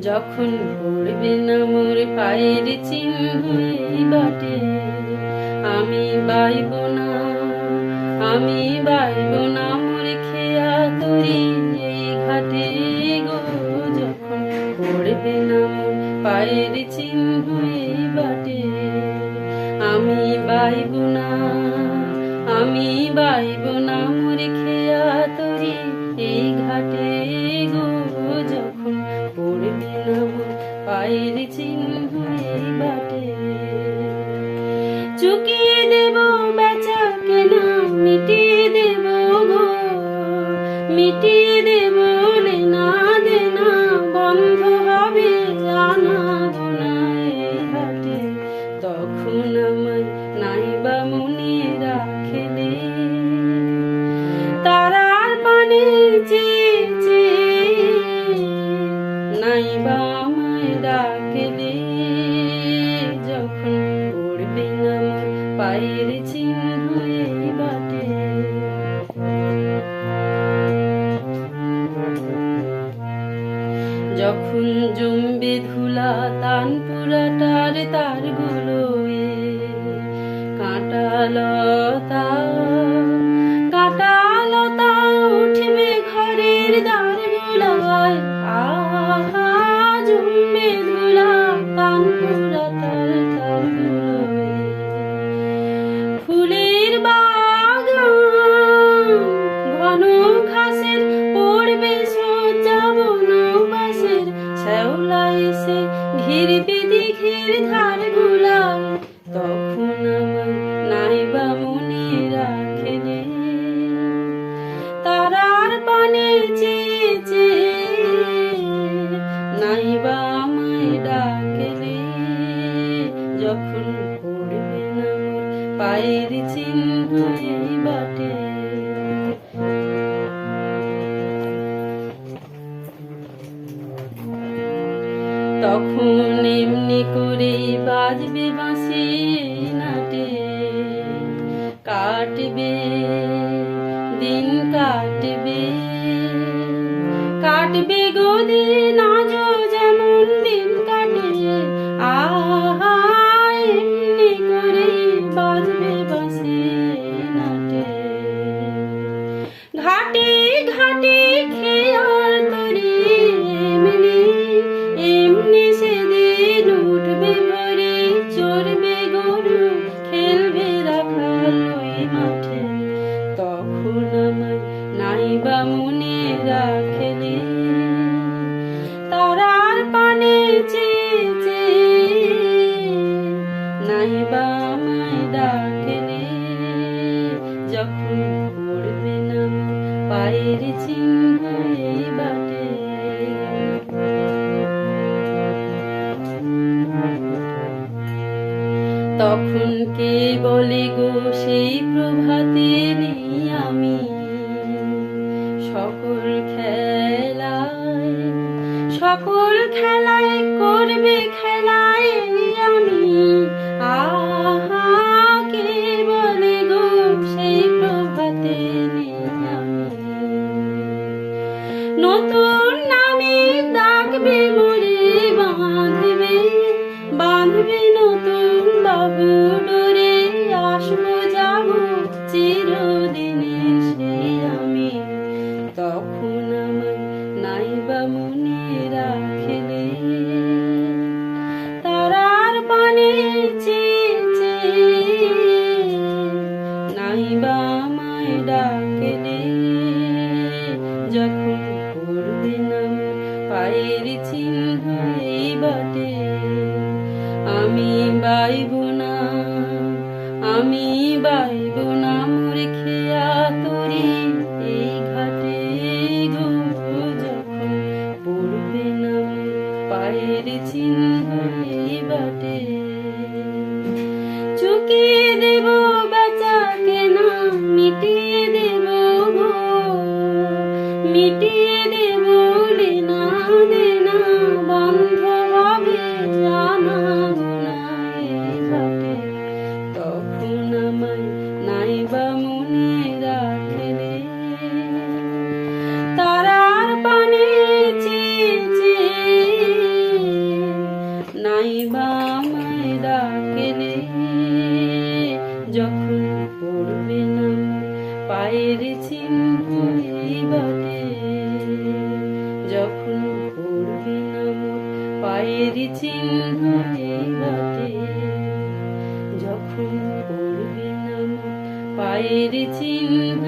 যখন পড়বে না মোর পায়ের চিহ্ন এই বাটে, আমি বাইব না, আমি বাইব না মোর খেয়া তরি এই ঘাটে গো। যখন পড়বে না মোর পায়ের চিহ্ন এই বাটে, আমি বাইব না, আমি বাইব না মোর খেয়া তরি এই ঘাটে গো। যখন পড়বে না মোর পায়ের চিহ্ন এই বাটে, চুকিয়ে দেব বেচা কেনা, মিটিয়ে দেব গো, মিটিয়ে দেব লেনা দেনা, বন্ধ হবে জানা গোনা এই হাটে। তখন আমায় নাইবা মনে রাখলে, তারার পানে চেয়ে চেয়ে নাইবা আমায় ডাকলে। যখন পড়বে না মোর পায়ের চিহ্ন এই বাটে, যখন জমবে ধুলা তানপুরাটার তারগুলো কাঁটা লতা, কাঁটা লতা উঠবে ঘরের দ্বারগুলোয়। আহা জমবে ধুলা তানপুরাটার তারগুলোয়, ফুলের বাগান ঘন ঘাসের পড়বে সজ্জা বনবাসের, শ্যাওলা এসে ঘিরবে দিঘির ধারগুলায়। তখন আমায় নাইবা মনে রাখলে, তারার পানে চেয়ে চেয়ে নাইবা আমায় ডাকলে। যখন পড়বে না মোর পায়ের চিহ্ন এই বাটে, তখন এমনি করে বাজবে বাঁশি নাটে, কাটবে দিন কাটবে, কাটবে গো দিন আজও যেমন দিন কাটে। আহা এমনি করে বাজবে বাঁশি নাটে, ঘাটে ঘাটে খেয়াল করি এমনি এমনি সেদিন উঠবে ভরে, চড়বে গরু খেলবে রাখাল ওই মাঠে। তখন আমায় নাইবা মনে রাখলে, তারার পানে চেয়ে চেয়ে নাইবা আমায় ডাকলে। যখন পড়বে না মোর পায়ের চিহ্ন এই বাটে, তখন কে বলে গো সেই প্রভাতে নেই আমি, সকল খেলায় সকল খেলায় করবে খেলায় আমি। আহা কে বলে গো সেই প্রভাতে নেই আমি, নতুন নামে ডাকবে মোরে, বাঁধবে বাঁধবে নতুন বাবু ডোরে। আসবো যাবো চিরদিনের সেই আমি, তখন আমায় নাইবা মনে রাখলে, তারার পানে চেয়ে চেয়ে নাইবা আমায় ডাকলে। যখন পড়বে না মোর পায়ের চিহ্ন এই বাটে, আমি বাইব না, আমি বাইব না মোর খেয়া তরি এই ঘাটে গো। যখন পড়বে না মোর পায়ের চিহ্ন এই বাটে, চুকিয়ে দেব বেচা কেনা, মিটিয়ে দেব গো, মিটিয়ে দেব লেনা দেনা, বন্ধ হবে জানা গোনা এই ঘাটে। তখন আমায় নাইবা মনে রাখলে, তারার পানে চেয়ে চেয়ে পায়ের চিহ্ন এই বাটে, যখন পড়বি না মোর পায়ের চিহ্ন এই বাটে, যখন পড়বি না মোর পায়ের চিহ্ন